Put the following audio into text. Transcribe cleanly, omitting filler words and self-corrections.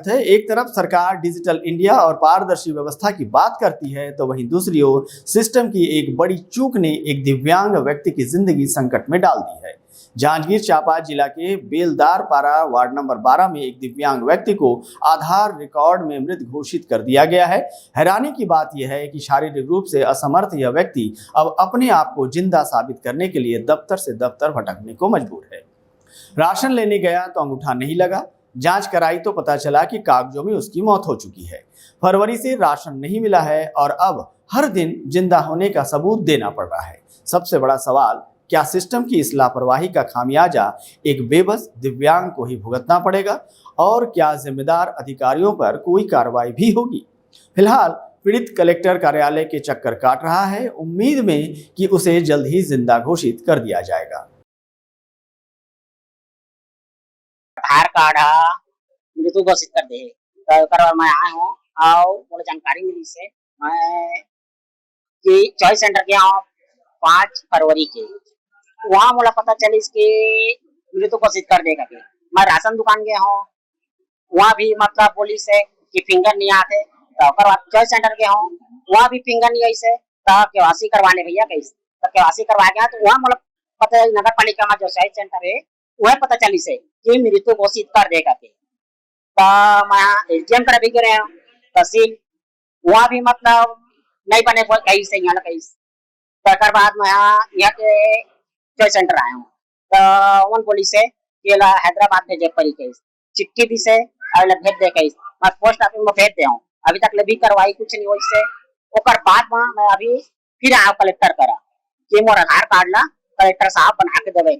स्वागत है। एक तरफ सरकार डिजिटल इंडिया और पारदर्शी व्यवस्था की बात करती है, तो वहीं दूसरी ओर सिस्टम की एक बड़ी चूक ने एक दिव्यांग व्यक्ति की जिंदगी संकट में डाल दी है। जांजगीर चांपा जिला के बेलदार पारा वार्ड नंबर 12 में एक दिव्यांग व्यक्ति को आधार रिकॉर्ड में मृत घोषित कर दिया गया है। हैरानी की बात यह है कि शारीरिक रूप से असमर्थ यह व्यक्ति अब अपने आप को जिंदा साबित करने के लिए दफ्तर से दफ्तर भटकने को मजबूर है। राशन लेने गया तो अंगूठा नहीं लगा, जांच कराई तो पता चला कि कागजों में उसकी मौत हो चुकी है। फरवरी से राशन नहीं मिला है और अब हर दिन जिंदा होने का सबूत देना पड़ रहा है। सबसे बड़ा सवाल, क्या सिस्टम की इस लापरवाही का खामियाजा एक बेबस दिव्यांग को ही भुगतना पड़ेगा और क्या जिम्मेदार अधिकारियों पर कोई कार्रवाई भी होगी? फिलहाल पीड़ित कलेक्टर कार्यालय के चक्कर काट रहा है, उम्मीद में कि उसे जल्द ही जिंदा घोषित कर दिया जाएगा। आधार कार्ड मृत्यु घोषित कर दे तो मैं आया हूँ और मुझे जानकारी मिली से मैं कि चॉइस सेंटर गया हूँ 5 फरवरी के। वहाँ मुझे पता चली कि मृत्यु घोषित कर देगा। कि मैं राशन दुकान गया हूँ, वहाँ भी मतलब पुलिस है कि फिंगर नहीं आते। तो चॉइस सेंटर गया हूँ, वहाँ भी फिंगर नहीं ऐसे तो केवासी करवाने भैया कैसे तो केवासी करवा गया। तो वहाँ मुझे पता नगर पालिका में जो चॉइस सेंटर है वह पता चली से कि मृत्यु घोषित कर देगा। तो मैं एटीएम कर भी गए तहसील, वहाँ भी मतलब नहीं बने कहीं से यहाँ कहीं। तो बाद मैं यहाँ के चॉइस सेंटर आया हूँ तो उन पुलिस से हैदराबाद भेजे पड़ी कहीं चिट्ठी भी से भेज दे कहीं मैं पोस्ट ऑफिस में भेज दे हूँ। अभी तक भी कार्रवाई कुछ नहीं हुई से। ओकर बाद में मैं अभी फिर आया कलेक्टर करा कि मोर आधार कार्ड ला कलेक्टर साहब बना के देवे।